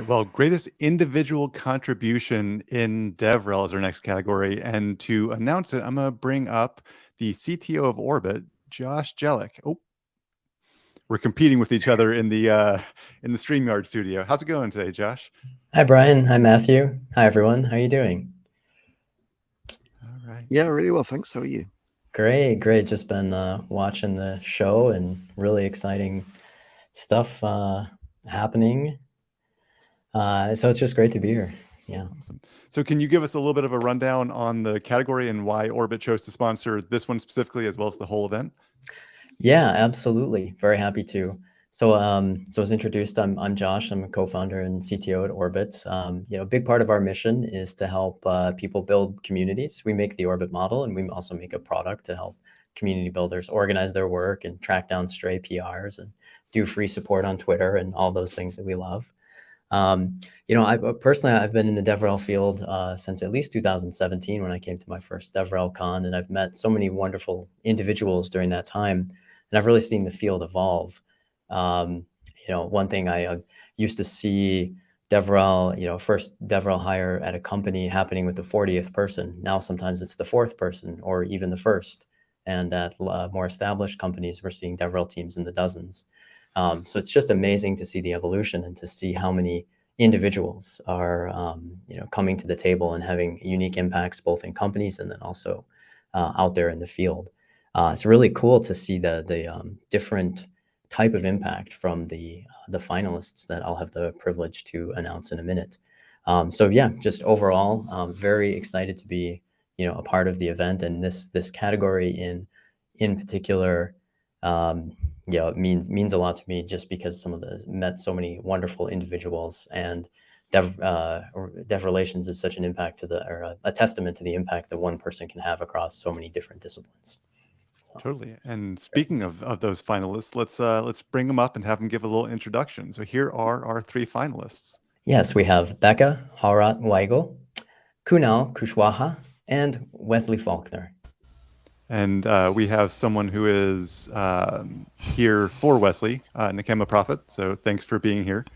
right. Well, greatest individual contribution in DevRel is our next category. And to announce it, I'm going to bring up the CTO of Orbit, Josh Dzielak. Oh, we're competing with each other in the StreamYard studio. How's it going today, Josh? Hi, Brian. Hi, Matthew. Hi, everyone. How are you doing? All right. Yeah, really well. Thanks. How are you? Great, great. Just been watching the show and really exciting stuff happening. So it's just great to be here. Yeah. Awesome. So can you give us a little bit of a rundown on the category and why Orbit chose to sponsor this one specifically, as well as the whole event? Yeah, absolutely. Very happy to. So, as introduced, I'm Josh. I'm a co-founder and CTO at Orbit. A big part of our mission is to help people build communities. We make the Orbit model, and we also make a product to help community builders organize their work and track down stray PRs and do free support on Twitter and all those things that we love. I personally, I've been in the DevRel field since at least 2017 when I came to my first DevRel Con, and I've met so many wonderful individuals during that time, and I've really seen the field evolve. One thing I used to see DevRel, first DevRel hire at a company happening with the 40th person. Now sometimes it's the fourth person or even the first. And at more established companies, we're seeing DevRel teams in the dozens. So it's just amazing to see the evolution and to see how many individuals are, coming to the table and having unique impacts both in companies and then also out there in the field. It's really cool to see the different type of impact from the finalists that I'll have the privilege to announce in a minute. Just overall, very excited to be, a part of the event, and this category in particular, it means a lot to me just because met so many wonderful individuals, and Dev Relations is such an impact a testament to the impact that one person can have across so many different disciplines. So. Totally. And speaking of those finalists, let's bring them up and have them give a little introduction. So here are our three finalists. Yes, we have Bekah, Hawrot, Weigel, Kunal Kushwaha, and Wesley Faulkner. And we have someone who is here for Wesley, Nakema Prophet. So thanks for being here.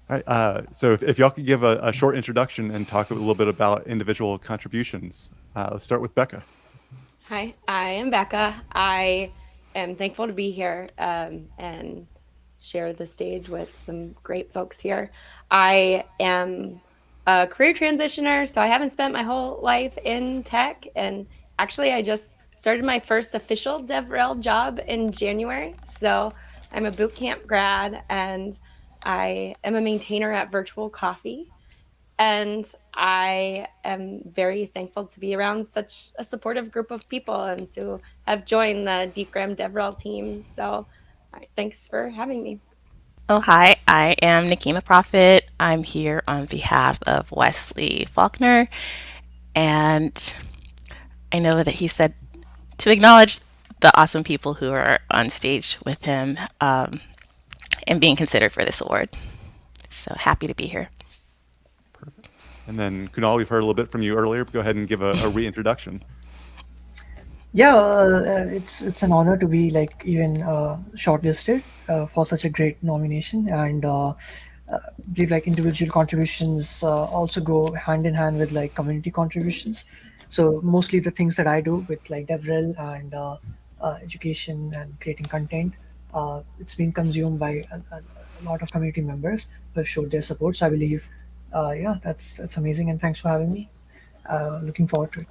All right. So if y'all could give a short introduction and talk a little bit about individual contributions. Let's start with Bekah. Hi, I am Bekah. I am thankful to be here and share the stage with some great folks here. I am a career transitioner, so I haven't spent my whole life in tech. And actually, I just started my first official DevRel job in January. So I'm a bootcamp grad, and I am a maintainer at Virtual Coffee. And I am very thankful to be around such a supportive group of people and to have joined the DeepGram DevRel team. So thanks for having me. Oh, hi. I am Nakema Prophet. I'm here on behalf of Wesley Faulkner. And I know that he said to acknowledge the awesome people who are on stage with him and being considered for this award. So happy to be here. Perfect. And then Kunal, we've heard a little bit from you earlier. Go ahead and give a reintroduction. Yeah, it's an honor to be even shortlisted for such a great nomination, and believe individual contributions also go hand in hand with community contributions. So mostly the things that I do with DevRel and education and creating content, it's been consumed by a lot of community members who have showed their support. So I believe, that's amazing, and thanks for having me. Looking forward to it.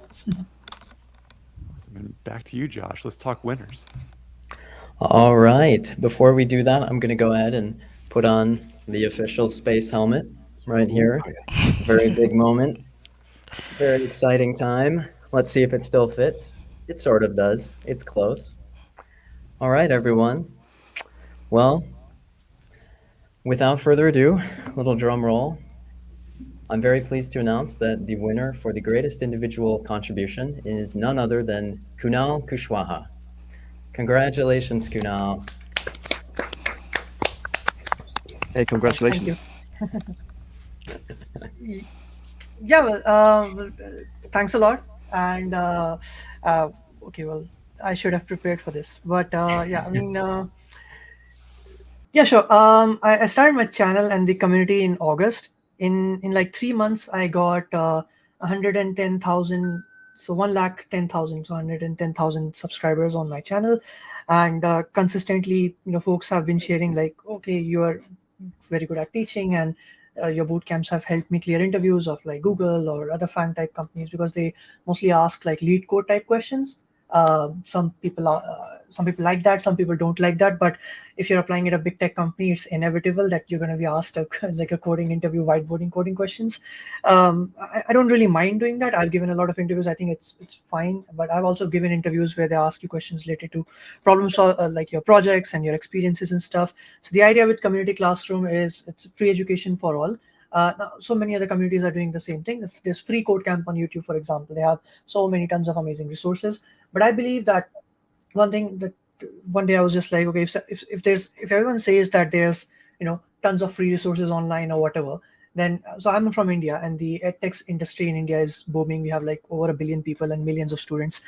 Awesome. And back to you, Josh. Let's talk winners. All right. Before we do that, I'm going to go ahead and put on the official space helmet right here. Very big moment. Very exciting time. Let's see if it still fits. It sort of does. It's close. All right, everyone. Well, without further ado, a little drum roll. I'm very pleased to announce that the winner for the greatest individual contribution is none other than Kunal Kushwaha. Congratulations, Kunal. Hey, congratulations. Thanks a lot. And okay, well, I should have prepared for this, but Yeah, sure. I started my channel and the community in August. In like 3 months, I got 110,000, so 110,000, so 110,000 subscribers on my channel, and consistently, folks have been sharing like, okay, you are very good at teaching, and your boot camps have helped me clear interviews of like Google or other FANG type companies because they mostly ask like lead code type questions. Some people like that, some people don't like that, but if you're applying at a big tech company, it's inevitable that you're going to be asked like a coding interview, whiteboarding coding questions. I don't really mind doing that. I've given a lot of interviews. I think it's fine, but I've also given interviews where they ask you questions related to problems, like your projects and your experiences and stuff. So the idea with community classroom is it's free education for all. Now, so many other communities are doing the same thing. If there's free code camp on YouTube, for example, they have so many tons of amazing resources. But I believe that one thing that one day I was just like, okay, if everyone says that there's tons of free resources online or whatever, then so I'm from India, and the edtech industry in India is booming. We have like over 1 billion people and millions of students,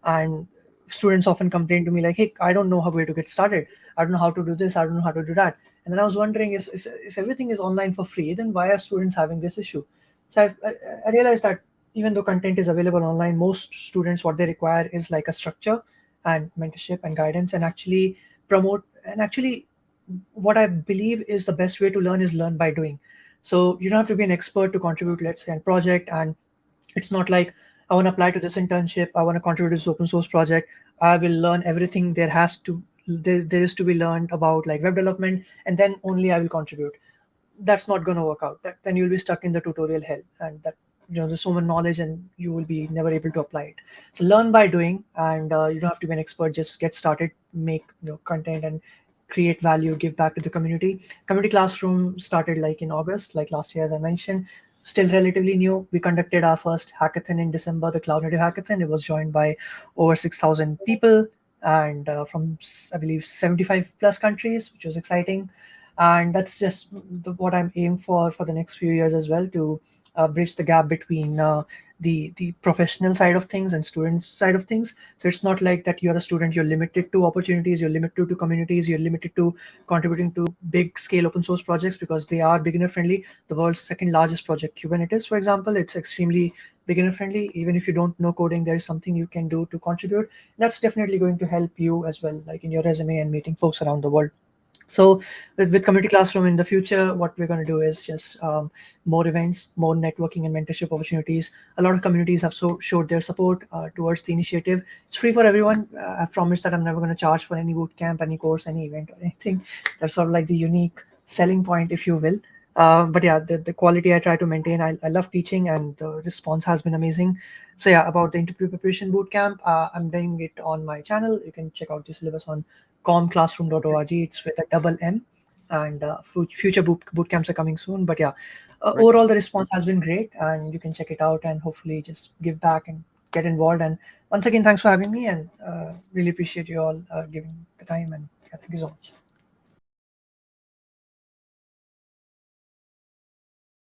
and students often complain to me like, hey, I don't know how where to get started. I don't know how to do this. I don't know how to do that. And then I was wondering if everything is online for free, then why are students having this issue? So I realized that even though content is available online, most students what they require is like a structure and mentorship and guidance, and actually promote, and actually what I believe is the best way to learn is learn by doing. So you don't have to be an expert to contribute, let's say, a project. And it's not like I want to apply to this internship, I want to contribute to this open source project, I will learn everything there is to be learned about like web development, and then only I will contribute. That's not going to work out. Then you'll be stuck in the tutorial hell, and that there's so much knowledge and you will be never able to apply it. So learn by doing, and you don't have to be an expert. Just get started, make content, and create value, give back to the community. Community classroom started like in August, like last year, as I mentioned. Still relatively new. We conducted our first hackathon in December, the Cloud Native Hackathon. It was joined by over 6,000 people, and from I believe 75 plus countries, which was exciting. And that's just what I'm aiming for the next few years as well, to bridge the gap between the professional side of things and student side of things. So it's not like that you're a student, you're limited to opportunities, you're limited to communities, you're limited to contributing to big scale open source projects, because they are beginner friendly. The world's second largest project, Kubernetes, for example, it's extremely beginner friendly. Even if you don't know coding, there is something you can do to contribute. That's definitely going to help you as well, like in your resume and meeting folks around the world. So with community classroom in the future, what we're going to do is just more events, more networking and mentorship opportunities. A lot of communities have showed their support towards the initiative. It's free for everyone. I've promised that I'm never going to charge for any bootcamp, any course, any event or anything. That's sort of like the unique selling point, if you will. But yeah, the quality I try to maintain. I love teaching, and the response has been amazing. So yeah, about the interview preparation bootcamp, I'm doing it on my channel. You can check out the syllabus on comclassroom.org. It's with a double M, and future boot camps are coming soon. But yeah, overall the response has been great, and you can check it out and hopefully just give back and get involved. And once again, thanks for having me, and really appreciate you all giving the time. And yeah, thank you so much.